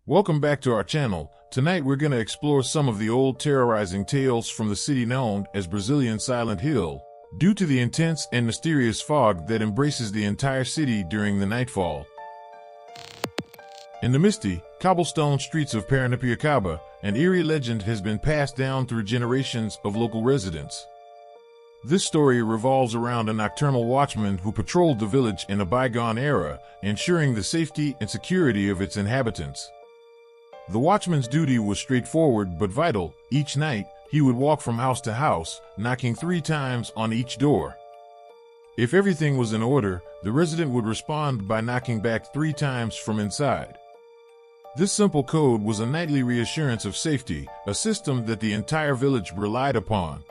Welcome back to our channel. Tonight we're going to explore some of the old terrorizing tales from the city known as Brazilian Silent Hill, due to the intense and mysterious fog that embraces the entire city during the nightfall. In the misty, cobblestone streets of Paranapiacaba, an eerie legend has been passed down through generations of local residents. This story revolves around a nocturnal watchman who patrolled the village in a bygone era, ensuring the safety and security of its inhabitants. The watchman's duty was straightforward but vital. Each night, he would walk from house to house, knocking 3 times on each door. If everything was in order, the resident would respond by knocking back 3 times from inside. This simple code was a nightly reassurance of safety, a system that the entire village relied upon.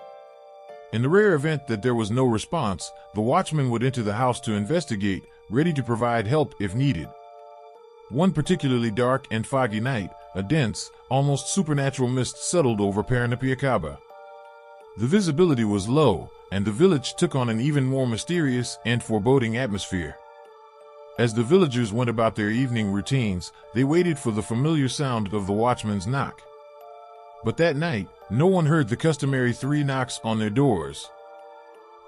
In the rare event that there was no response, the watchman would enter the house to investigate, ready to provide help if needed. One particularly dark and foggy night, a dense, almost supernatural mist settled over Paranapiacaba. The visibility was low, and the village took on an even more mysterious and foreboding atmosphere. As the villagers went about their evening routines, they waited for the familiar sound of the watchman's knock. But that night, no one heard the customary 3 knocks on their doors.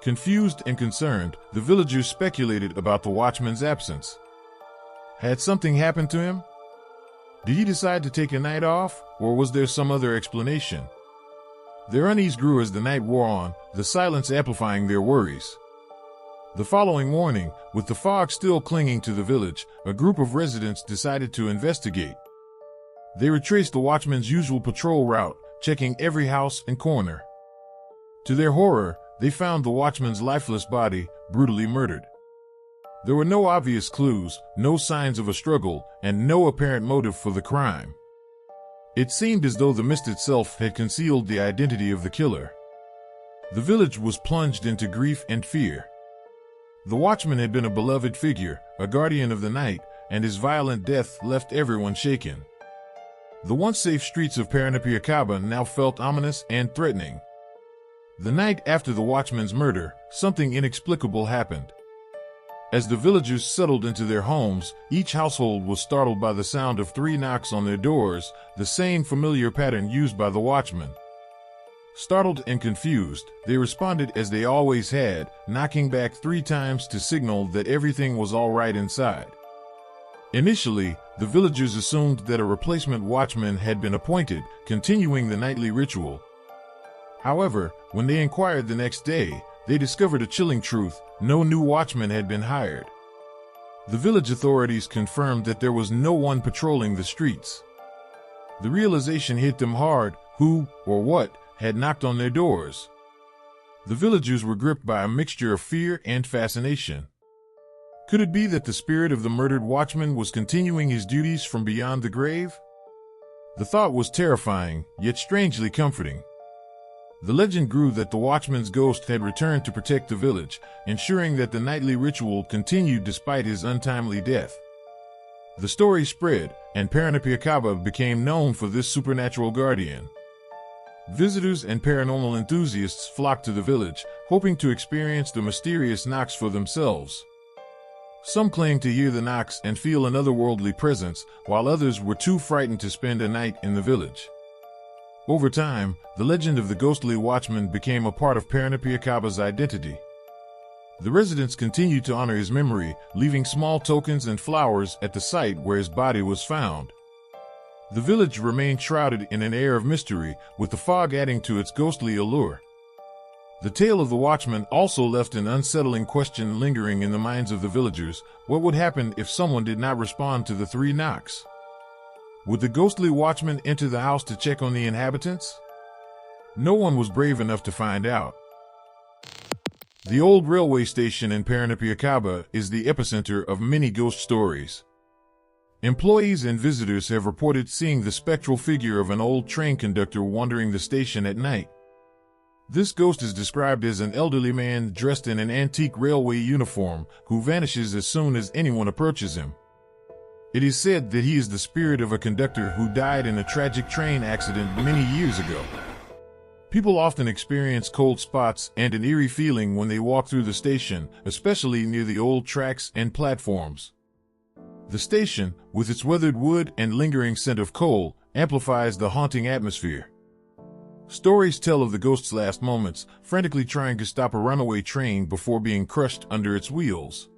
Confused and concerned, the villagers speculated about the watchman's absence. Had something happened to him? Did he decide to take a night off, or was there some other explanation? Their unease grew as the night wore on, the silence amplifying their worries. The following morning, with the fog still clinging to the village, a group of residents decided to investigate. They retraced the watchman's usual patrol route, checking every house and corner. To their horror, they found the watchman's lifeless body, brutally murdered. There were no obvious clues, no signs of a struggle, and no apparent motive for the crime. It seemed as though the mist itself had concealed the identity of the killer. The village was plunged into grief and fear. The watchman had been a beloved figure, a guardian of the night, and his violent death left everyone shaken. The once safe streets of Paranapiacaba now felt ominous and threatening. The night after the watchman's murder, something inexplicable happened. As the villagers settled into their homes, each household was startled by the sound of 3 knocks on their doors, the same familiar pattern used by the watchman. Startled and confused, they responded as they always had, knocking back 3 times to signal that everything was all right inside. Initially, the villagers assumed that a replacement watchman had been appointed, continuing the nightly ritual. However, when they inquired the next day, they discovered a chilling truth: no new watchman had been hired. The village authorities confirmed that there was no one patrolling the streets. The realization hit them hard: who, or what, had knocked on their doors? The villagers were gripped by a mixture of fear and fascination. Could it be that the spirit of the murdered watchman was continuing his duties from beyond the grave? The thought was terrifying, yet strangely comforting. The legend grew that the watchman's ghost had returned to protect the village, ensuring that the nightly ritual continued despite his untimely death. The story spread, and Paranapiacaba became known for this supernatural guardian. Visitors and paranormal enthusiasts flocked to the village, hoping to experience the mysterious knocks for themselves. Some claimed to hear the knocks and feel an otherworldly presence, while others were too frightened to spend a night in the village. Over time, the legend of the ghostly watchman became a part of Paranapiacaba's identity. The residents continued to honor his memory, leaving small tokens and flowers at the site where his body was found. The village remained shrouded in an air of mystery, with the fog adding to its ghostly allure. The tale of the watchman also left an unsettling question lingering in the minds of the villagers: what would happen if someone did not respond to the 3 knocks? Would the ghostly watchman enter the house to check on the inhabitants? No one was brave enough to find out. The old railway station in Paranapiacaba is the epicenter of many ghost stories. Employees and visitors have reported seeing the spectral figure of an old train conductor wandering the station at night. This ghost is described as an elderly man dressed in an antique railway uniform, who vanishes as soon as anyone approaches him. It is said that he is the spirit of a conductor who died in a tragic train accident many years ago. People often experience cold spots and an eerie feeling when they walk through the station, especially near the old tracks and platforms. The station, with its weathered wood and lingering scent of coal, amplifies the haunting atmosphere. Stories tell of the ghost's last moments, frantically trying to stop a runaway train before being crushed under its wheels.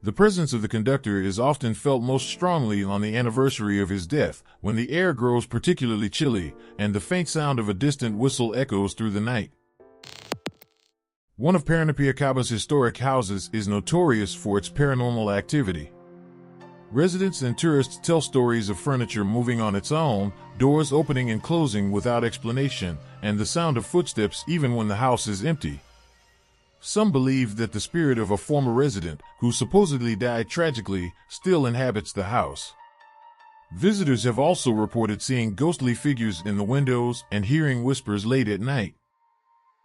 The presence of the conductor is often felt most strongly on the anniversary of his death, when the air grows particularly chilly, and the faint sound of a distant whistle echoes through the night. One of Paranapiacaba's historic houses is notorious for its paranormal activity. Residents and tourists tell stories of furniture moving on its own, doors opening and closing without explanation, and the sound of footsteps even when the house is empty. Some believe that the spirit of a former resident, who supposedly died tragically, still inhabits the house. Visitors have also reported seeing ghostly figures in the windows and hearing whispers late at night.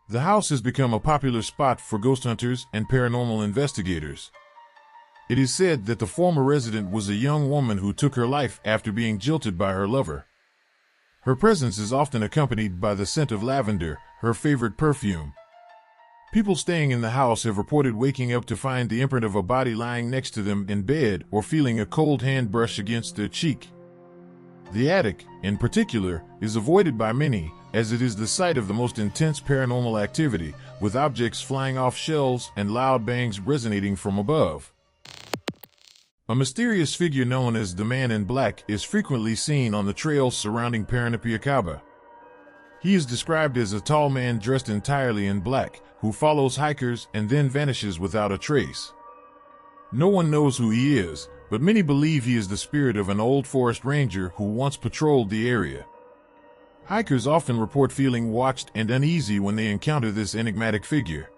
The house has become a popular spot for ghost hunters and paranormal investigators. It is said that the former resident was a young woman who took her life after being jilted by her lover. Her presence is often accompanied by the scent of lavender, her favorite perfume. People staying in the house have reported waking up to find the imprint of a body lying next to them in bed or feeling a cold hand brush against their cheek. The attic, in particular, is avoided by many, as it is the site of the most intense paranormal activity, with objects flying off shelves and loud bangs resonating from above. A mysterious figure known as the Man in Black is frequently seen on the trails surrounding Paranapiacaba. He is described as a tall man dressed entirely in black, who follows hikers and then vanishes without a trace. No one knows who he is, but many believe he is the spirit of an old forest ranger who once patrolled the area. Hikers often report feeling watched and uneasy when they encounter this enigmatic figure.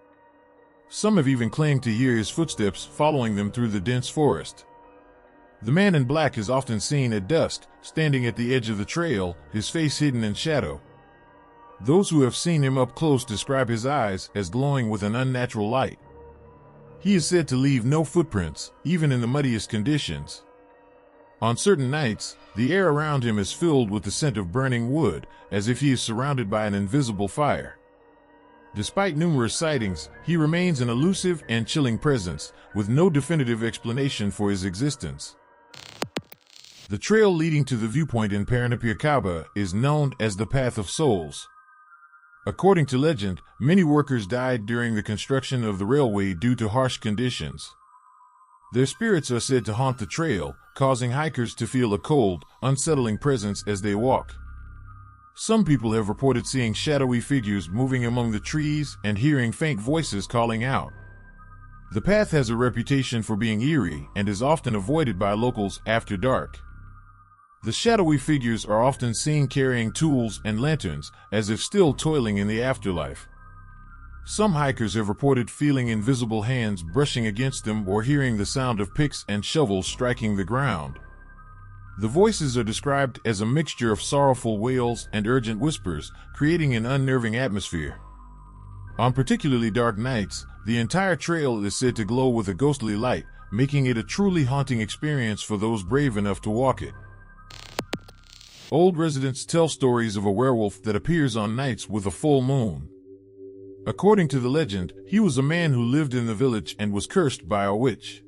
Some have even claimed to hear his footsteps following them through the dense forest. The Man in Black is often seen at dusk, standing at the edge of the trail, his face hidden in shadow. Those who have seen him up close describe his eyes as glowing with an unnatural light. He is said to leave no footprints, even in the muddiest conditions. On certain nights, the air around him is filled with the scent of burning wood, as if he is surrounded by an invisible fire. Despite numerous sightings, he remains an elusive and chilling presence, with no definitive explanation for his existence. The trail leading to the viewpoint in Paranapiacaba is known as the Path of Souls. According to legend, many workers died during the construction of the railway due to harsh conditions. Their spirits are said to haunt the trail, causing hikers to feel a cold, unsettling presence as they walk. Some people have reported seeing shadowy figures moving among the trees and hearing faint voices calling out. The path has a reputation for being eerie and is often avoided by locals after dark. The shadowy figures are often seen carrying tools and lanterns, as if still toiling in the afterlife. Some hikers have reported feeling invisible hands brushing against them or hearing the sound of picks and shovels striking the ground. The voices are described as a mixture of sorrowful wails and urgent whispers, creating an unnerving atmosphere. On particularly dark nights, the entire trail is said to glow with a ghostly light, making it a truly haunting experience for those brave enough to walk it. Old residents tell stories of a werewolf that appears on nights with a full moon. According to the legend, he was a man who lived in the village and was cursed by a witch.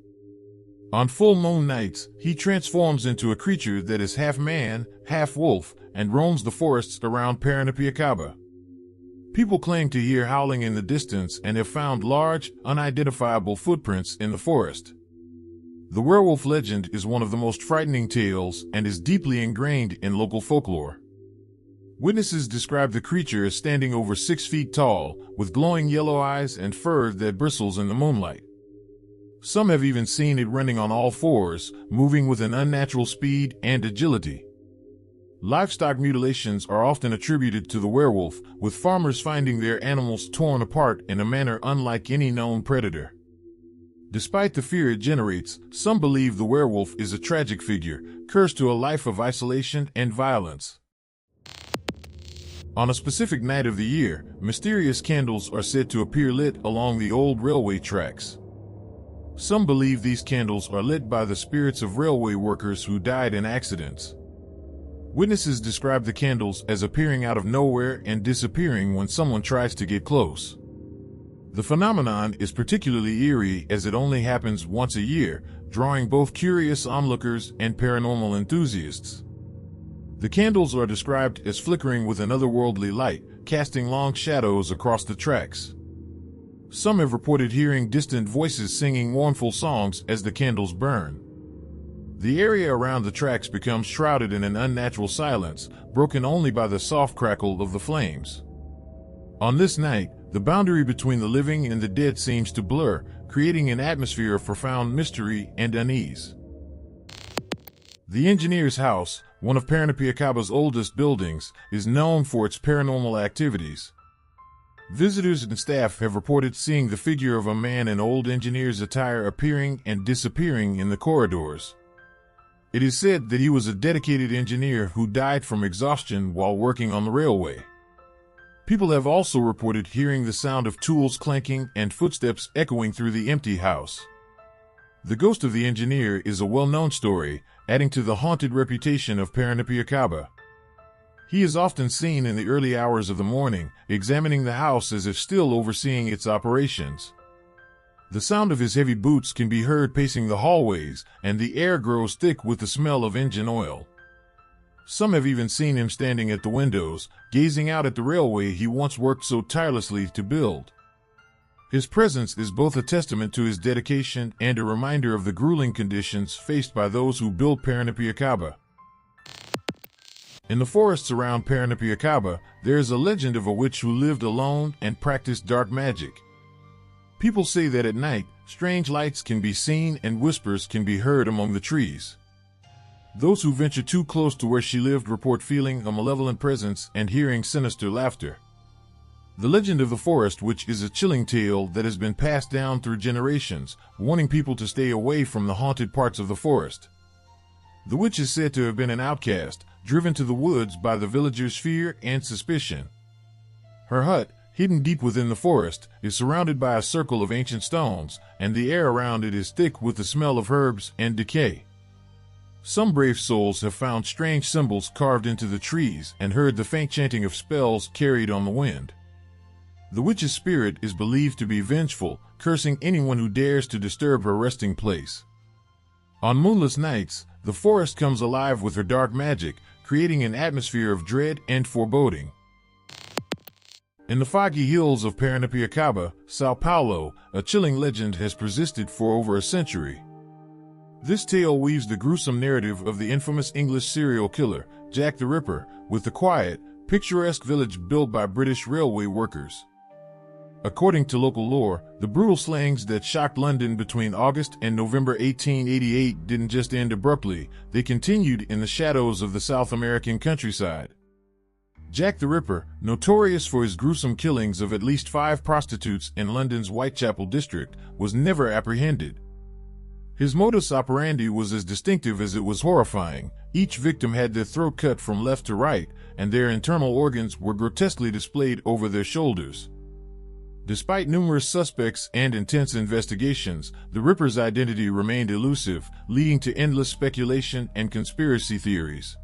On full moon nights, he transforms into a creature that is half man, half wolf, and roams the forests around Paranapiacaba. People claim to hear howling in the distance and have found large, unidentifiable footprints in the forest. The werewolf legend is one of the most frightening tales and is deeply ingrained in local folklore. Witnesses describe the creature as standing over 6 feet tall, with glowing yellow eyes and fur that bristles in the moonlight. Some have even seen it running on all fours, moving with an unnatural speed and agility. Livestock mutilations are often attributed to the werewolf, with farmers finding their animals torn apart in a manner unlike any known predator. Despite the fear it generates, some believe the werewolf is a tragic figure, cursed to a life of isolation and violence. On a specific night of the year, mysterious candles are said to appear lit along the old railway tracks. Some believe these candles are lit by the spirits of railway workers who died in accidents. Witnesses describe the candles as appearing out of nowhere and disappearing when someone tries to get close. The phenomenon is particularly eerie as it only happens once a year, drawing both curious onlookers and paranormal enthusiasts. The candles are described as flickering with an otherworldly light, casting long shadows across the tracks. Some have reported hearing distant voices singing mournful songs as the candles burn. The area around the tracks becomes shrouded in an unnatural silence, broken only by the soft crackle of the flames. On this night, the boundary between the living and the dead seems to blur, creating an atmosphere of profound mystery and unease. The engineer's house, one of Paranapiacaba's oldest buildings, is known for its paranormal activities. Visitors and staff have reported seeing the figure of a man in old engineer's attire appearing and disappearing in the corridors. It is said that he was a dedicated engineer who died from exhaustion while working on the railway. People have also reported hearing the sound of tools clanking and footsteps echoing through the empty house. The ghost of the engineer is a well-known story, adding to the haunted reputation of Paranapiacaba. He is often seen in the early hours of the morning, examining the house as if still overseeing its operations. The sound of his heavy boots can be heard pacing the hallways, and the air grows thick with the smell of engine oil. Some have even seen him standing at the windows, gazing out at the railway he once worked so tirelessly to build. His presence is both a testament to his dedication and a reminder of the grueling conditions faced by those who built Paranapiacaba. In the forests around Paranapiacaba, there is a legend of a witch who lived alone and practiced dark magic. People say that at night, strange lights can be seen and whispers can be heard among the trees. Those who venture too close to where she lived report feeling a malevolent presence and hearing sinister laughter. The legend of the forest witch is a chilling tale that has been passed down through generations, warning people to stay away from the haunted parts of the forest. The witch is said to have been an outcast, driven to the woods by the villagers' fear and suspicion. Her hut, hidden deep within the forest, is surrounded by a circle of ancient stones, and the air around it is thick with the smell of herbs and decay. Some brave souls have found strange symbols carved into the trees and heard the faint chanting of spells carried on the wind. The witch's spirit is believed to be vengeful, cursing anyone who dares to disturb her resting place. On moonless nights, the forest comes alive with her dark magic, creating an atmosphere of dread and foreboding. In the foggy hills of Paranapiacaba, Sao Paulo, a chilling legend has persisted for over a century. This tale weaves the gruesome narrative of the infamous English serial killer, Jack the Ripper, with the quiet, picturesque village built by British railway workers. According to local lore, the brutal slayings that shocked London between August and November 1888 didn't just end abruptly, they continued in the shadows of the South American countryside. Jack the Ripper, notorious for his gruesome killings of at least 5 prostitutes in London's Whitechapel district, was never apprehended. His modus operandi was as distinctive as it was horrifying. Each victim had their throat cut from left to right, and their internal organs were grotesquely displayed over their shoulders. Despite numerous suspects and intense investigations, the Ripper's identity remained elusive, leading to endless speculation and conspiracy theories.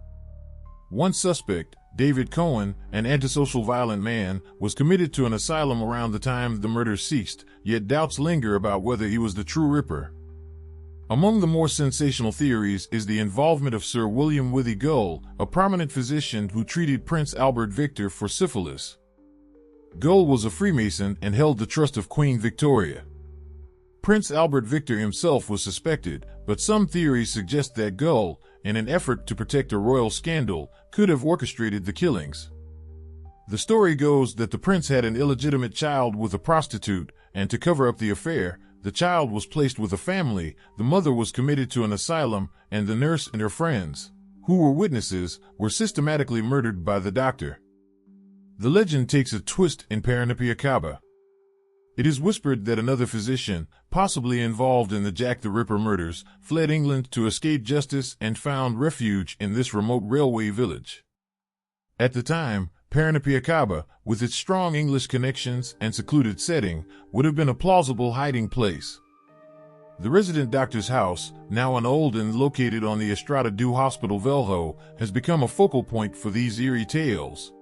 One suspect, David Cohen, an antisocial violent man, was committed to an asylum around the time the murders ceased, yet doubts linger about whether he was the true Ripper. Among the more sensational theories is the involvement of Sir William Withy Gull, a prominent physician who treated Prince Albert Victor for syphilis. Gull was a Freemason and held the trust of Queen Victoria. Prince Albert Victor himself was suspected, but some theories suggest that Gull, in an effort to protect a royal scandal, could have orchestrated the killings. The story goes that the prince had an illegitimate child with a prostitute, and to cover up the affair, the child was placed with a family, the mother was committed to an asylum, and the nurse and her friends, who were witnesses, were systematically murdered by the doctor. The legend takes a twist in Paranapiacaba. It is whispered that another physician, possibly involved in the Jack the Ripper murders, fled England to escape justice and found refuge in this remote railway village. At the time, Paranapiacaba, with its strong English connections and secluded setting, would have been a plausible hiding place. The resident doctor's house, now an old and located on the Estrada do Hospital Velho, has become a focal point for these eerie tales.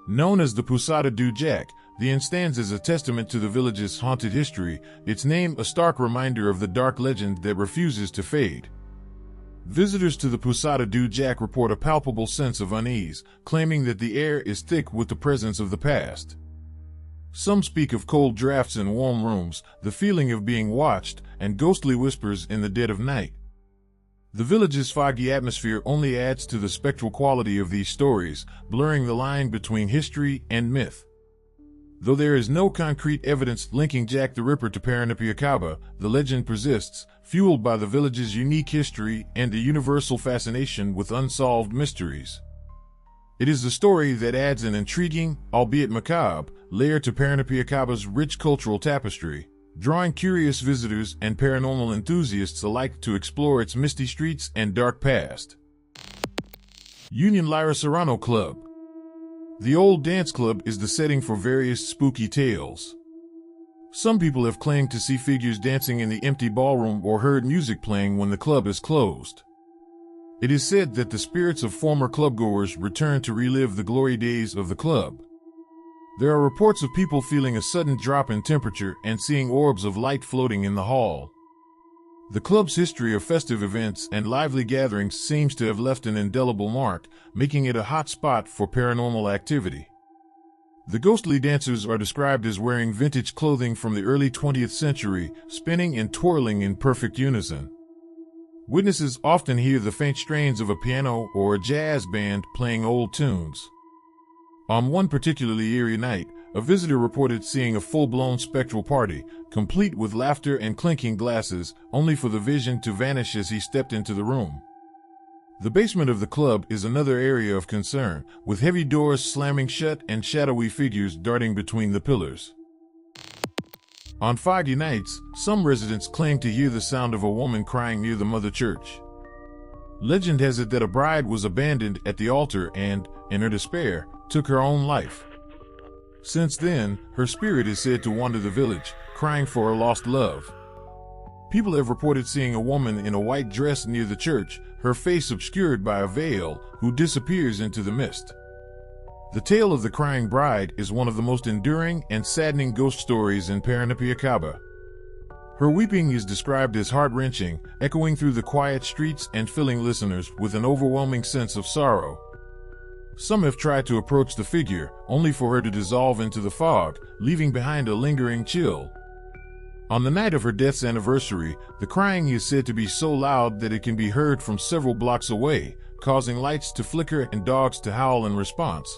Known as the Posada do Jack, The inn stands as a testament to the village's haunted history, its name a stark reminder of the dark legend that refuses to fade. Visitors to the Posada do Jack report a palpable sense of unease, claiming that the air is thick with the presence of the past. Some speak of cold drafts in warm rooms, the feeling of being watched, and ghostly whispers in the dead of night. The village's foggy atmosphere only adds to the spectral quality of these stories, blurring the line between history and myth. Though there is no concrete evidence linking Jack the Ripper to Paranapiacaba, the legend persists, fueled by the village's unique history and a universal fascination with unsolved mysteries. It is the story that adds an intriguing, albeit macabre, layer to Paranapiacaba's rich cultural tapestry, drawing curious visitors and paranormal enthusiasts alike to explore its misty streets and dark past. Union Lyra Serrano Club. The old dance club is the setting for various spooky tales. Some people have claimed to see figures dancing in the empty ballroom or heard music playing when the club is closed. It is said that the spirits of former clubgoers return to relive the glory days of the club. There are reports of people feeling a sudden drop in temperature and seeing orbs of light floating in the hall. The club's history of festive events and lively gatherings seems to have left an indelible mark, making it a hot spot for paranormal activity. The ghostly dancers are described as wearing vintage clothing from the early 20th century, spinning and twirling in perfect unison. Witnesses often hear the faint strains of a piano or a jazz band playing old tunes. On one particularly eerie night, a visitor reported seeing a full-blown spectral party, complete with laughter and clinking glasses, only for the vision to vanish as he stepped into the room. The basement of the club is another area of concern, with heavy doors slamming shut and shadowy figures darting between the pillars. On foggy nights, some residents claim to hear the sound of a woman crying near the mother church. Legend has it that a bride was abandoned at the altar and, in her despair, took her own life. Since then, her spirit is said to wander the village, crying for her lost love. People have reported seeing a woman in a white dress near the church, her face obscured by a veil, who disappears into the mist. The tale of the crying bride is one of the most enduring and saddening ghost stories in Paranapiacaba. Her weeping is described as heart-wrenching, echoing through the quiet streets and filling listeners with an overwhelming sense of sorrow. Some have tried to approach the figure, only for her to dissolve into the fog, leaving behind a lingering chill. On the night of her death's anniversary, the crying is said to be so loud that it can be heard from several blocks away, causing lights to flicker and dogs to howl in response.